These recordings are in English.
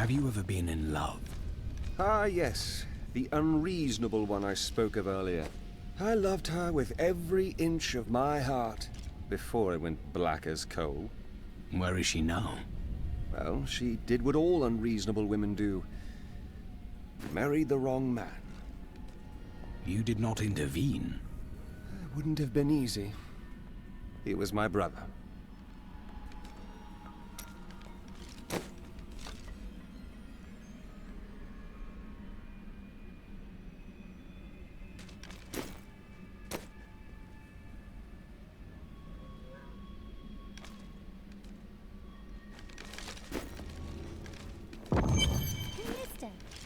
Have you ever been in love? Ah, yes. The unreasonable one I spoke of earlier. I loved her with every inch of my heart before it went black as coal. Where is she now? Well, she did what all unreasonable women do. Married the wrong man. You did not intervene. It wouldn't have been easy. He was my brother.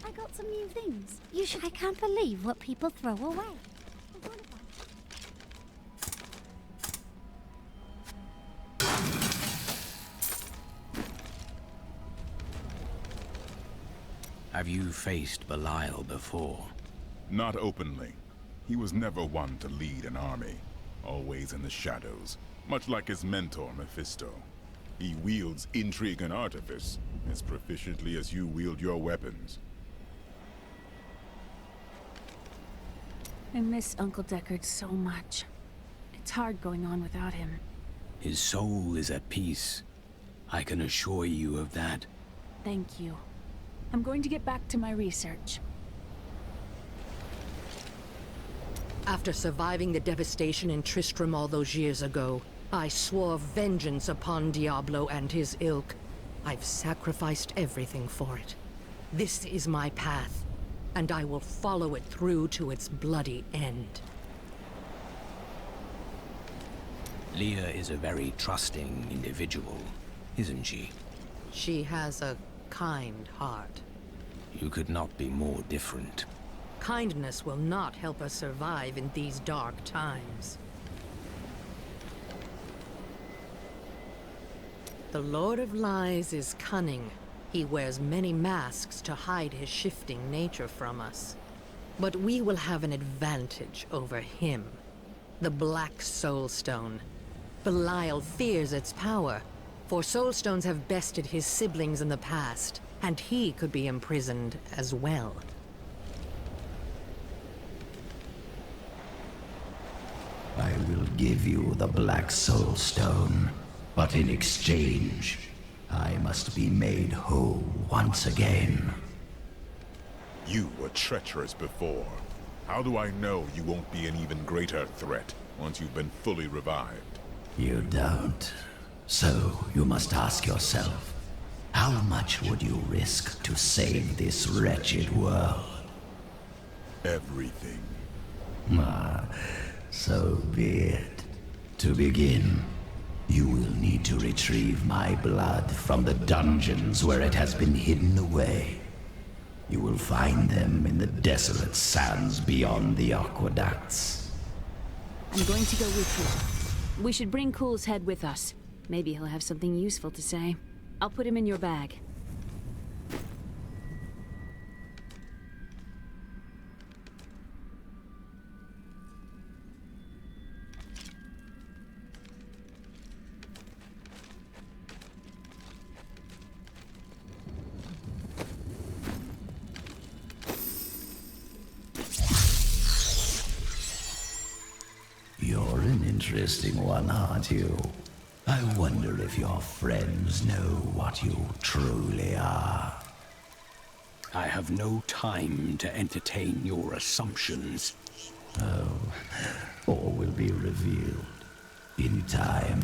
I got some new things. I can't believe what people throw away. Have you faced Belial before? Not openly. He was never one to lead an army. Always in the shadows, much like his mentor, Mephisto. He wields intrigue and artifice as proficiently as you wield your weapons. I miss Uncle Deckard so much. It's hard going on without him. His soul is at peace. I can assure you of that. Thank you. I'm going to get back to my research. After surviving the devastation in Tristram all those years ago, I swore vengeance upon Diablo and his ilk. I've sacrificed everything for it. This is my path, and I will follow it through to its bloody end. Leah is a very trusting individual, isn't she? She has a kind heart. You could not be more different. Kindness will not help us survive in these dark times. The Lord of Lies is cunning. He wears many masks to hide his shifting nature from us. But we will have an advantage over him. The Black Soul Stone. Belial fears its power, for Soul Stones have bested his siblings in the past, and he could be imprisoned as well. I will give you the Black Soul Stone, but in exchange, I must be made whole once again. You were treacherous before. How do I know you won't be an even greater threat once you've been fully revived? You don't. So you must ask yourself, how much would you risk to save this wretched world? Everything. So be it. To begin, you will need to retrieve my blood from the dungeons where it has been hidden away. You will find them in the desolate sands beyond the aqueducts. I'm going to go with you. We should bring Cool's head with us. Maybe he'll have something useful to say. I'll put him in your bag. You're an interesting one, aren't you? I wonder if your friends know what you truly are. I have no time to entertain your assumptions. Oh, all will be revealed in time.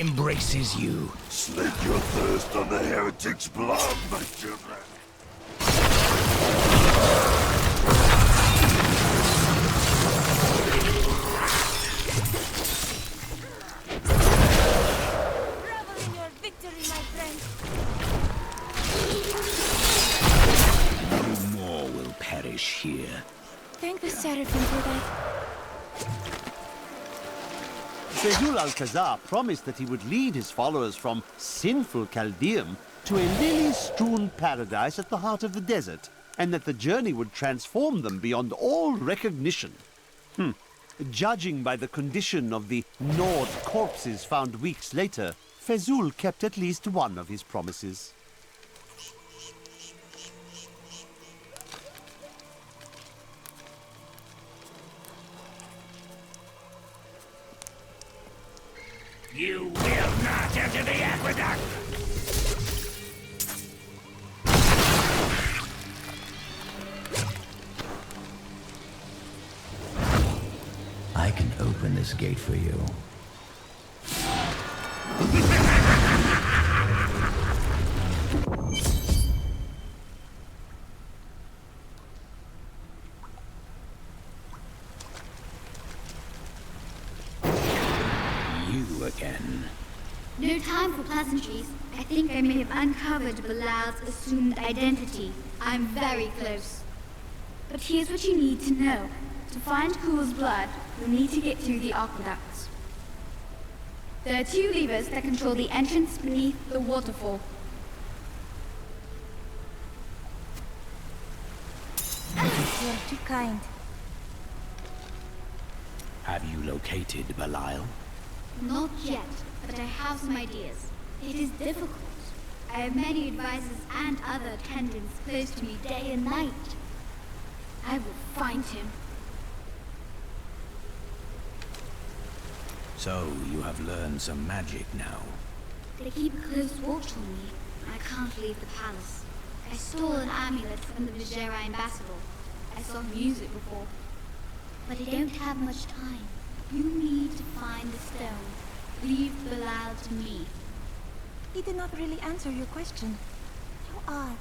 embraces you. Slake your thirst on the heretic's blood, my children. Revel in your victory, my friend. No more will perish here. Thank the Seraphim for that. Fezul Alcazar promised that he would lead his followers from sinful Chaldeum to a lily-strewn paradise at the heart of the desert, and that the journey would transform them beyond all recognition. Judging by the condition of the gnawed corpses found weeks later, Fezul kept at least one of his promises. You will not enter the aqueduct! I can open this gate for you. You again. No time for pleasantries. I think I may have uncovered Bilal's assumed identity. I'm very close. But here's what you need to know. To find Cool's blood, you'll need to get through the aqueducts. There are two levers that control the entrance beneath the waterfall. You're too kind. Have you located Belial? Not yet, but I have some ideas. It is difficult. I have many advisors and other attendants close to me day and night. I will find him. So you have learned some magic now. They keep a close watch on me. I can't leave the palace. I stole an amulet from the Vajera ambassador. I saw him use it before. But I don't have much time. You need to find the stone. Leave Bilal to me. He did not really answer your question. How odd.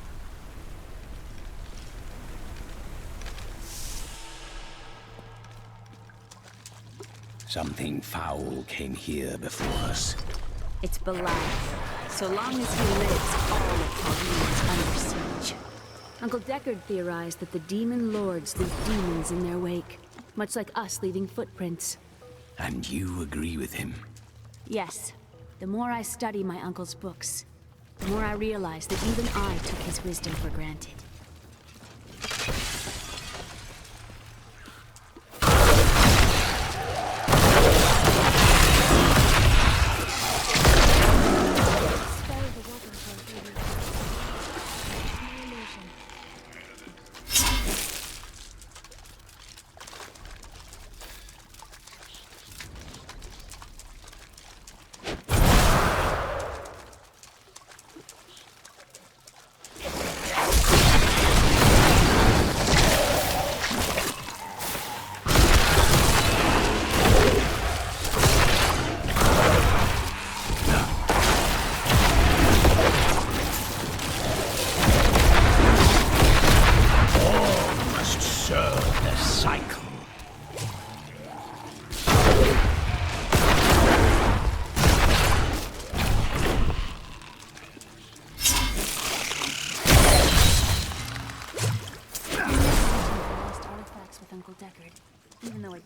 Something foul came here before us. It's Belial. So long as he lives, all of Caldea is under siege. Uncle Deckard theorized that the demon lords leave demons in their wake, much like us leaving footprints. And you agree with him? Yes. The more I study my uncle's books, the more I realize that even I took his wisdom for granted.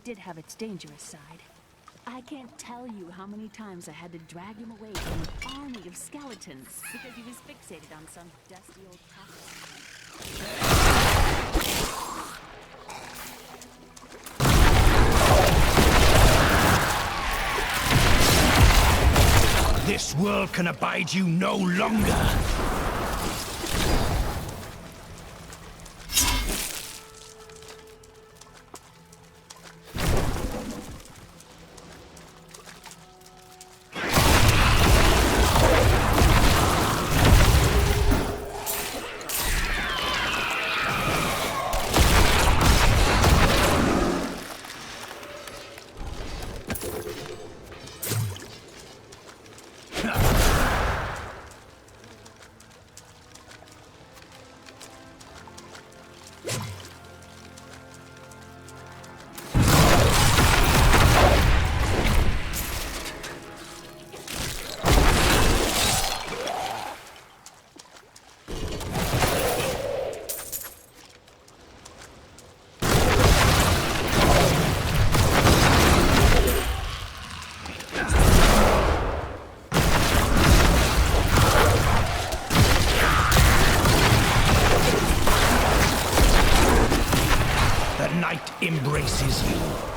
Did have its dangerous side. I can't tell you how many times I had to drag him away from an army of skeletons because he was fixated on some dusty old prophet. This world can abide you no longer. the night embraces you.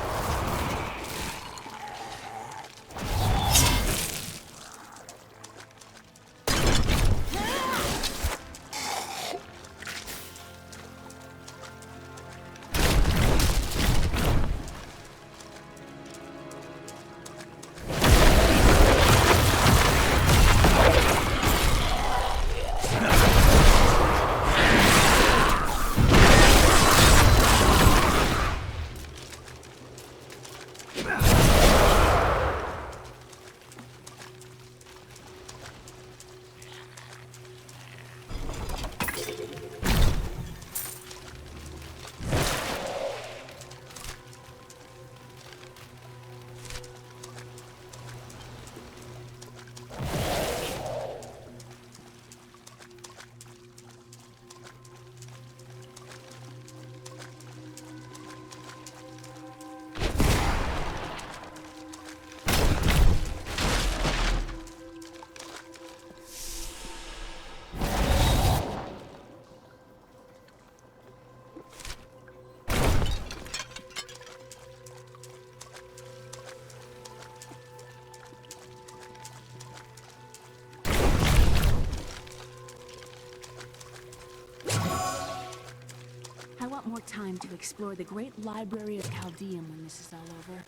I want more time to explore the great library of Chaldeum when this is all over.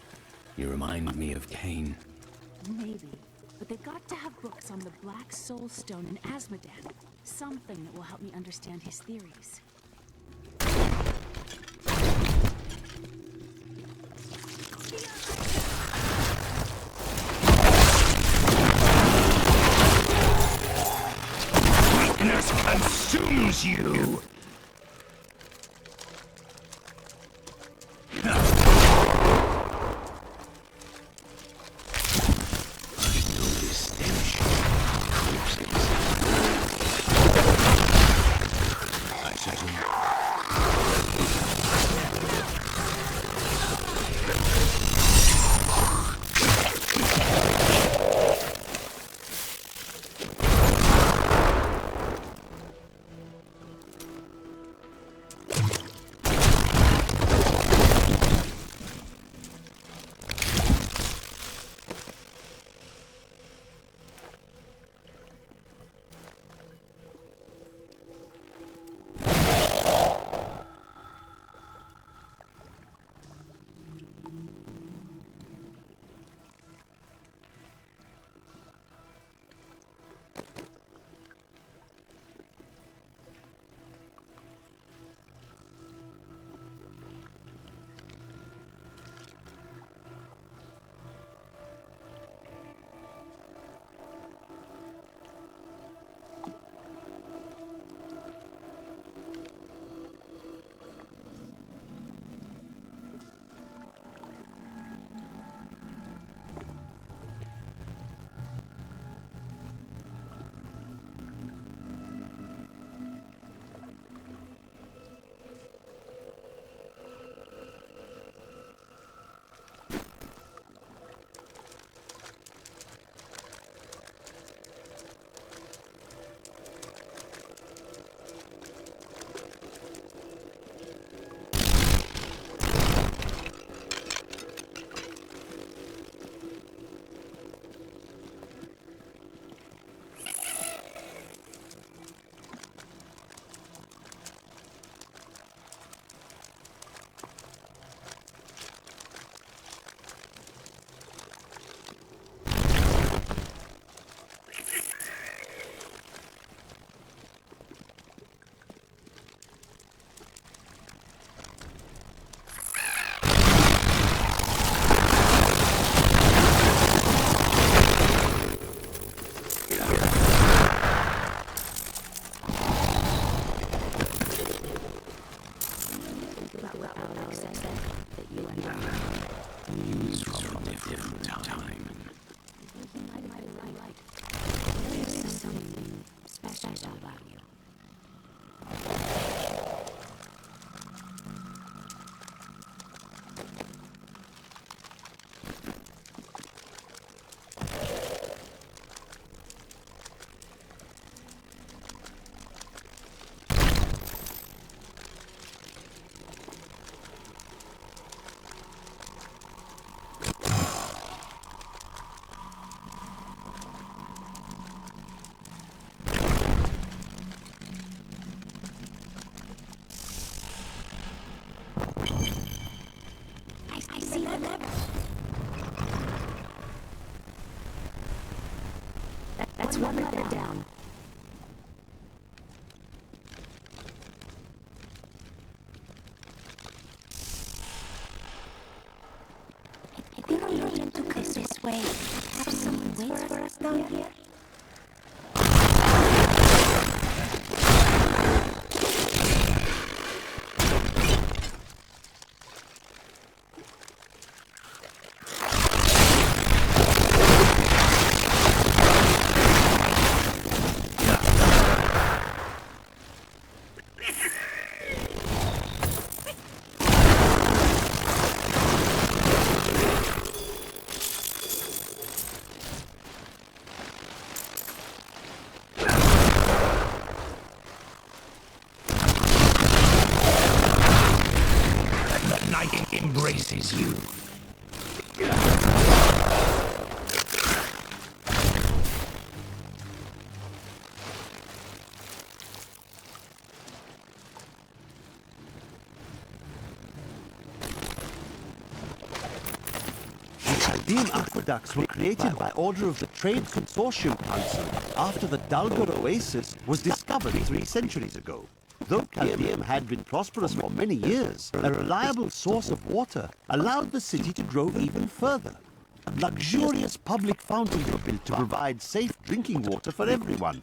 You remind me of Cain. Maybe. But they've got to have books on the Black Soul Stone and Asmodan. Something that will help me understand his theories. Weakness consumes you! they're down. I think we need to come this way. Perhaps someone waits for us down here. Embraces you. Chaldean aqueducts were created by order of the Trade Consortium Council after the Dalgar Oasis was discovered 3 centuries ago. Though Chaldean had been prosperous for many years, a reliable source of water allowed the city to grow even further. Luxurious public fountains were built to provide safe drinking water for everyone.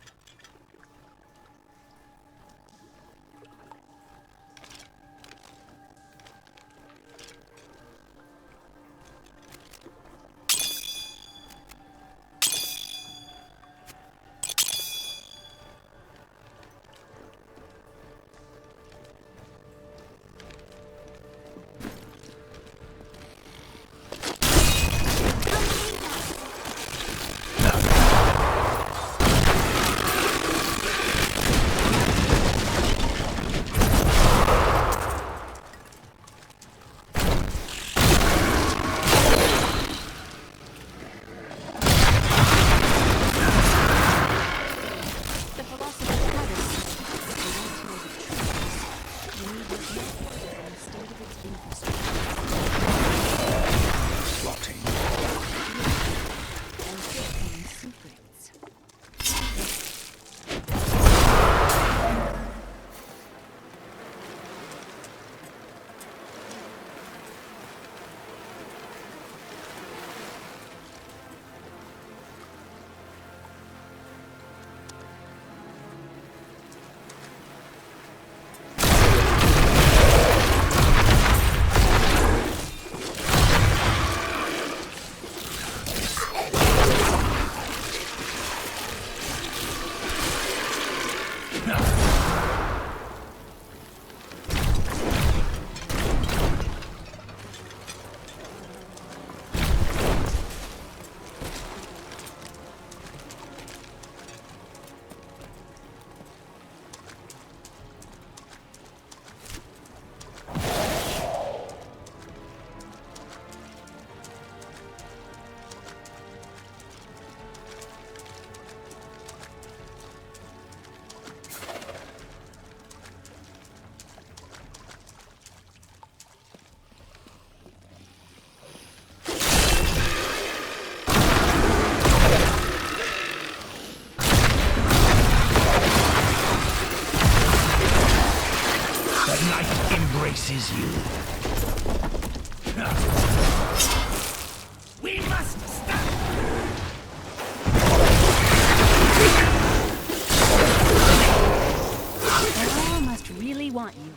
Embraces you. We must stop! They all must really want you.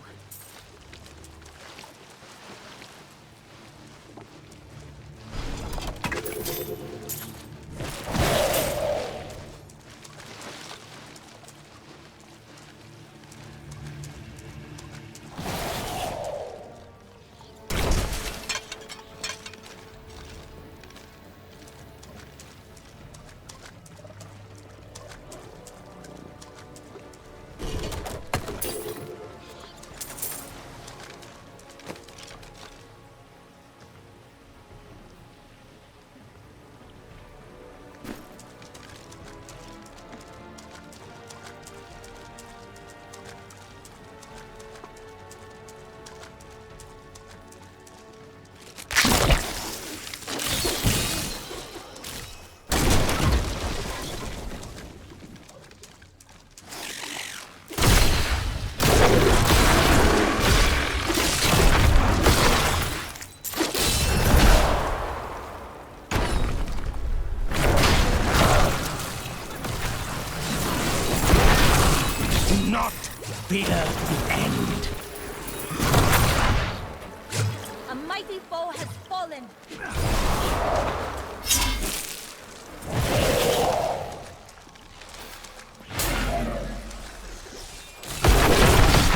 mighty foe has fallen.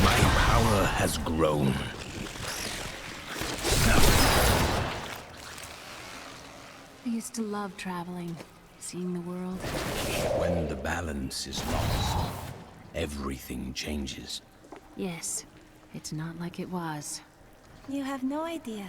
My power has grown. I used to love traveling, seeing the world. When the balance is lost, everything changes. Yes, it's not like it was. You have no idea.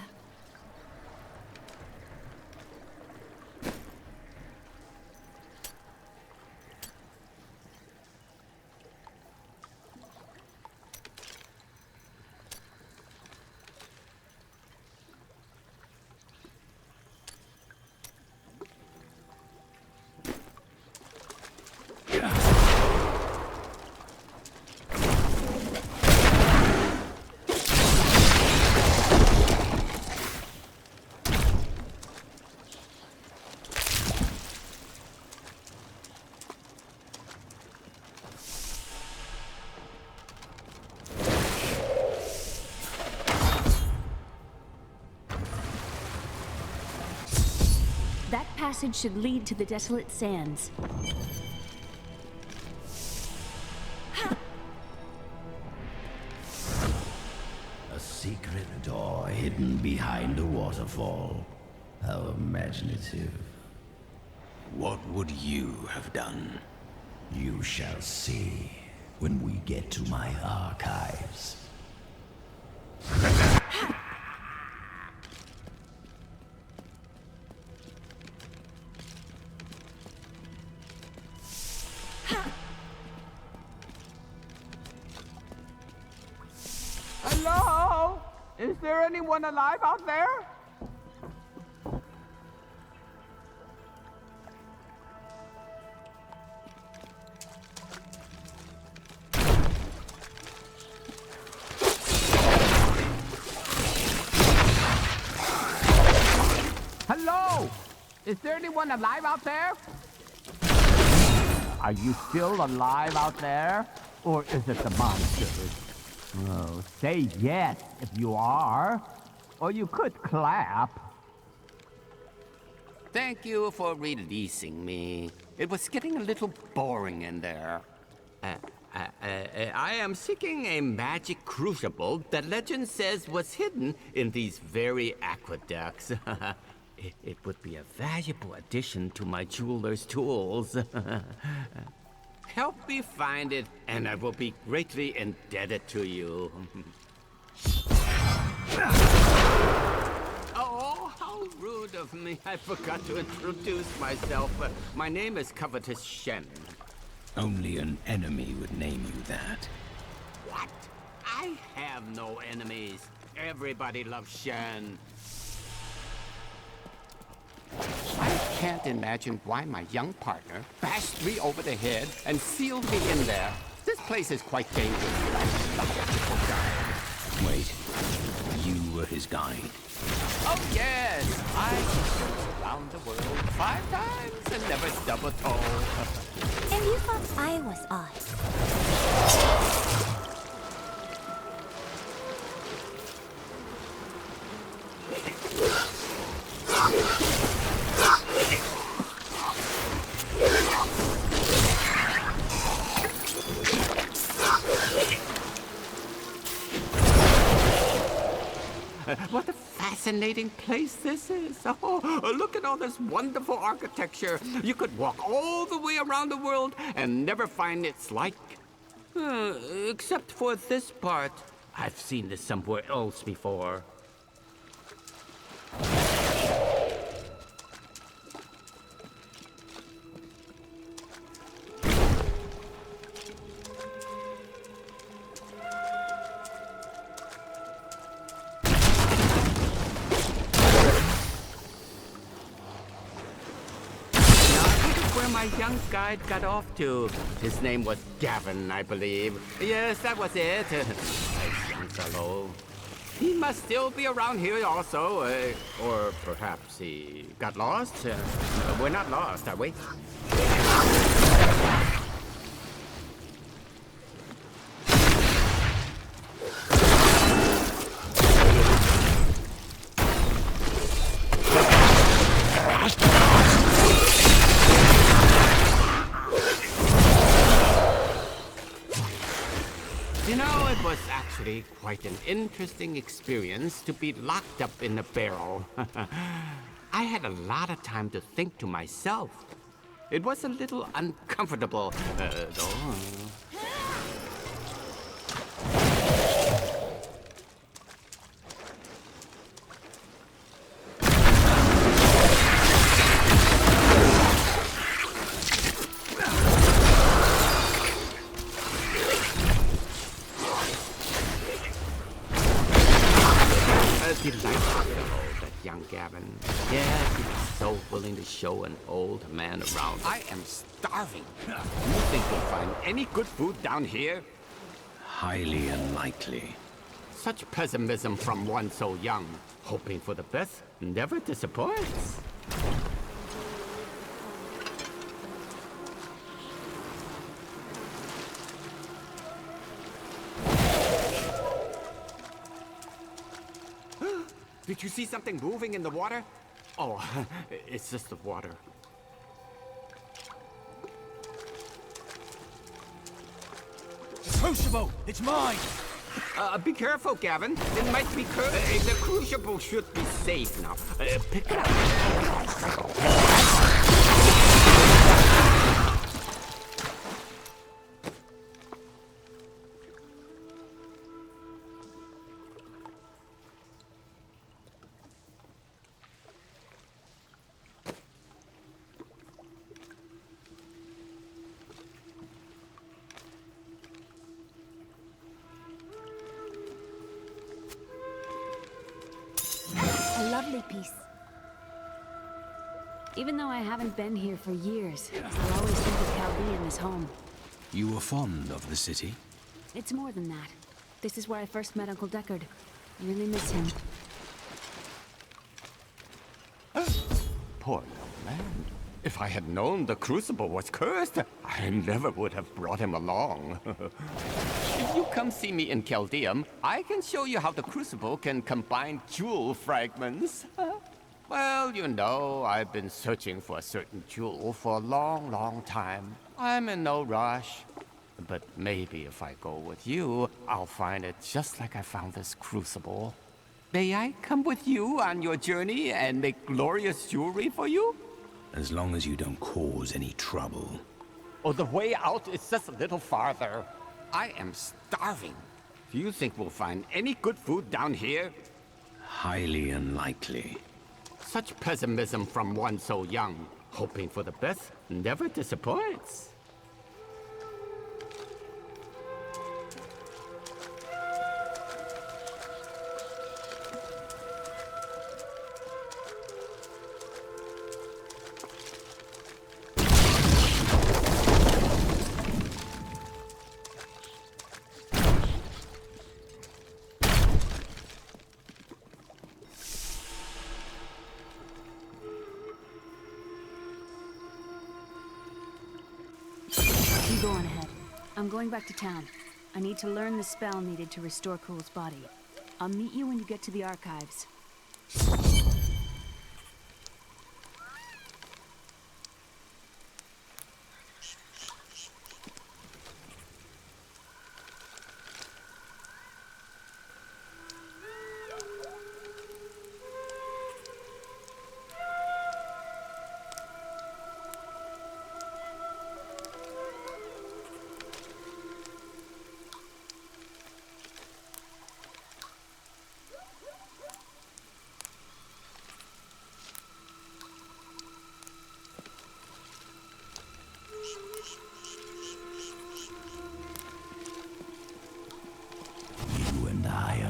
That passage should lead to the desolate sands. A secret door hidden behind a waterfall. How imaginative. What would you have done? You shall see when we get to my archives. Hello? Is there anyone alive out there? Hello? Is there anyone alive out there? Are you still alive out there? Or is it the monsters? Oh, say yes if you are. Or you could clap. Thank you for releasing me. It was getting a little boring in there. I am seeking a magic crucible that legend says was hidden in these very aqueducts. It would be a valuable addition to my jeweler's tools. Help me find it, and I will be greatly indebted to you. Oh, how rude of me. I forgot to introduce myself. My name is Covetous Shen. Only an enemy would name you that. What? I have no enemies. Everybody loves Shen. I can't imagine why my young partner bashed me over the head and sealed me in there. This place is quite dangerous. Wait, you were his guide? Oh, yes. I traveled around the world 5 times and never stubbed a toe. And you thought I was odd. What a fascinating place this is. Oh, look at all this wonderful architecture. You could walk all the way around the world and never find its like. Except for this part. I've seen this somewhere else before. My young guide got off to. His name was Gavin, I believe. Yes, that was it. Nice young fellow. He must still be around here also. Or perhaps he got lost. We're not lost, are we? actually quite an interesting experience to be locked up in a barrel. I had a lot of time to think to myself. It was a little uncomfortable, though. Delightful fellow, that young Gavin. Yeah, he was so willing to show an old man around. I am starving. You think we'll find any good food down here? Highly unlikely. Such pessimism from one so young. Hoping for the best never disappoints. Did you see something moving in the water? Oh, it's just the water. The Crucible! It's mine! Be careful, Gavin. It might be the Crucible should be safe now. Pick it up. A lovely piece. Even though I haven't been here for years, I'll always think of Chaldean as home. You were fond of the city? It's more than that. This is where I first met Uncle Deckard. I really miss him. Poor little man. If I had known the Crucible was cursed, I never would have brought him along. If you come see me in Chaldeum, I can show you how the Crucible can combine jewel fragments. Well, you know, I've been searching for a certain jewel for a long, long time. I'm in no rush. But maybe if I go with you, I'll find it just like I found this Crucible. May I come with you on your journey and make glorious jewelry for you? As long as you don't cause any trouble. Oh, the way out is just a little farther. I am starving. Do you think we'll find any good food down here? Highly unlikely. Such pessimism from one so young. Hoping for the best never disappoints. You go on ahead. I'm going back to town. I need to learn the spell needed to restore Cool's body. I'll meet you when you get to the archives.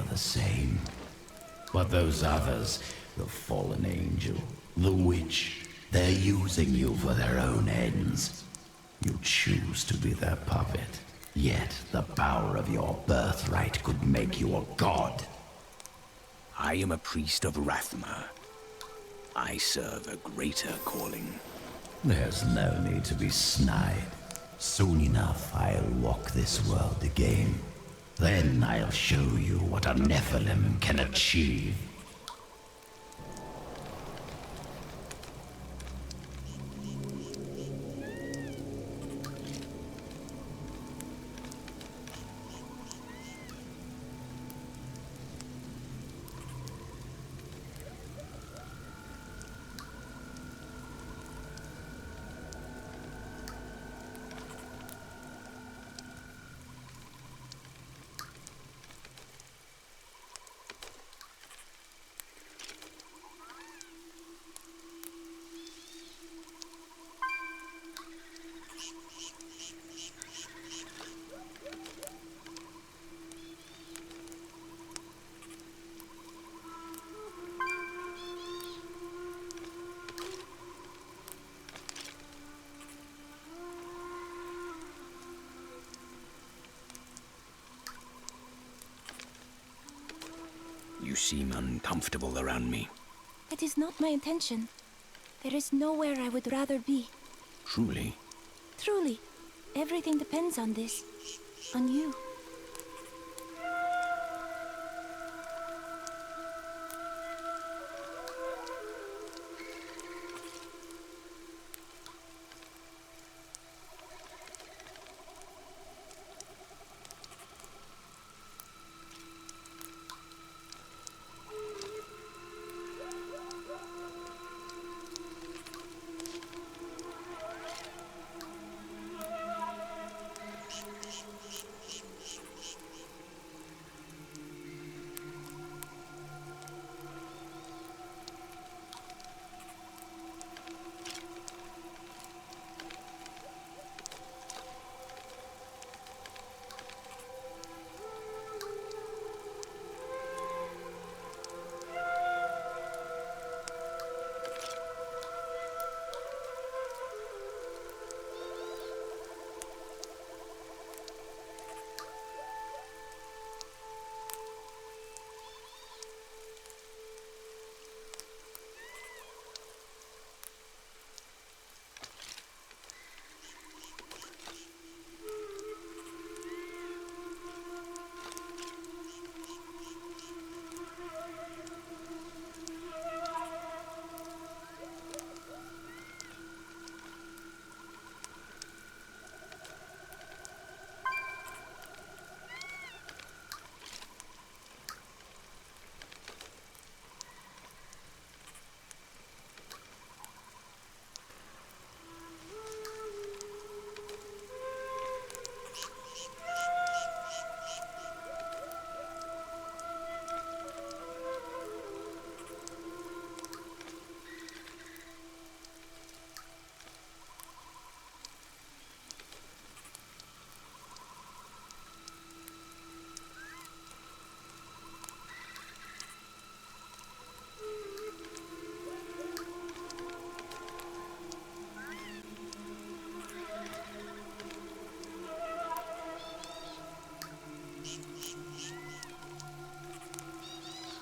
The same. But those others, the fallen angel, the witch, they're using you for their own ends. You choose to be their puppet, yet the power of your birthright could make you a god. I am a priest of Rathma. I serve a greater calling. There's no need to be snide. Soon enough, I'll walk this world again. Then I'll show you what a Nephilim can achieve. seem uncomfortable around me. It is not my intention. There is nowhere I would rather be. Truly? Truly. Everything depends on this. On you.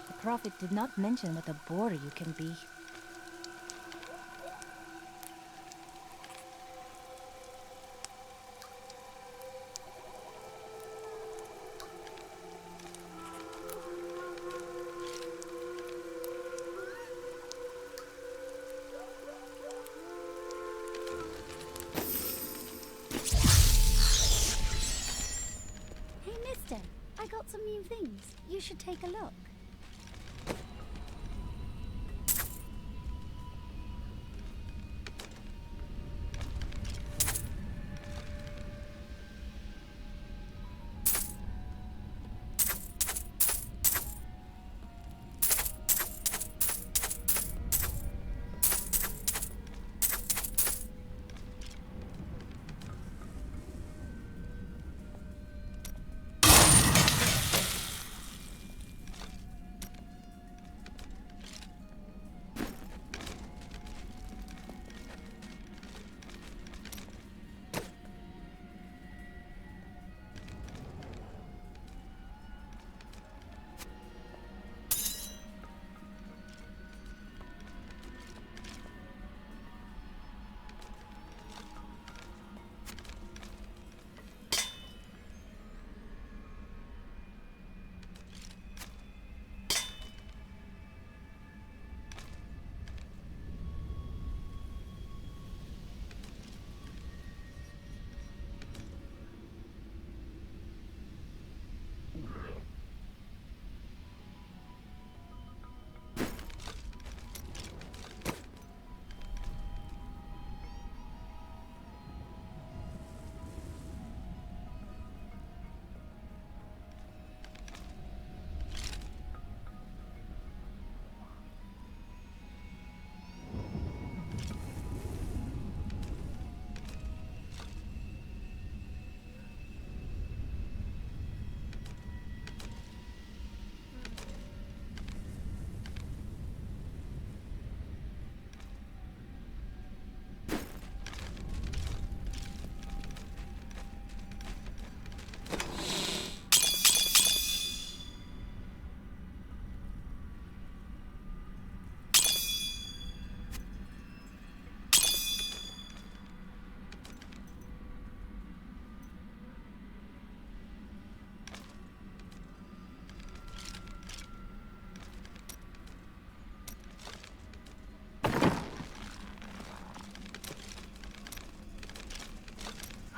The Prophet did not mention what a bore you can be. Hey, mister, I got some new things. You should take a look.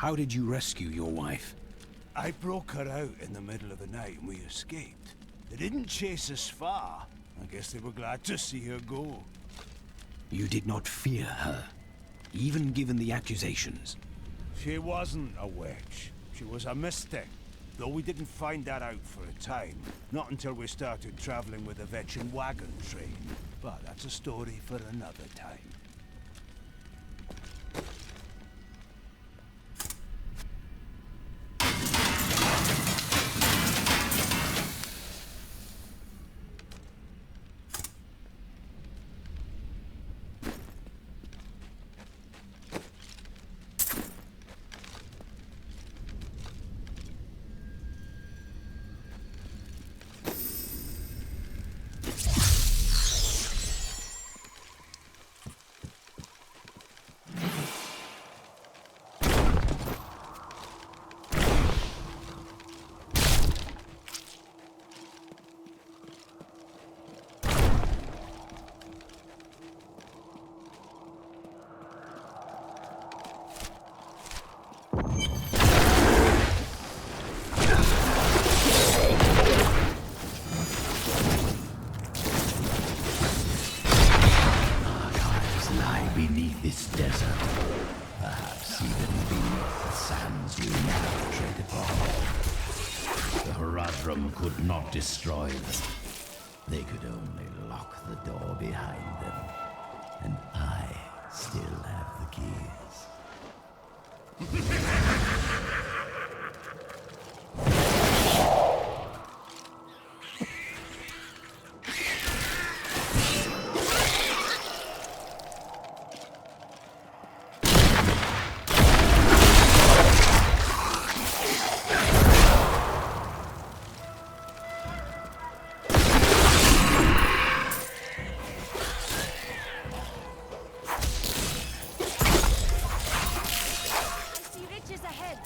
How did you rescue your wife? I broke her out in the middle of the night and we escaped. They didn't chase us far. I guess they were glad to see her go. You did not fear her, even given the accusations. She wasn't a witch. She was a mystic. Though we didn't find that out for a time. Not until we started traveling with the veteran wagon train. But that's a story for another time. This desert, perhaps even beneath the sands we now tread upon. The Horadrim could not destroy them. They could only lock the door behind them. And I still have the keys. Ahead.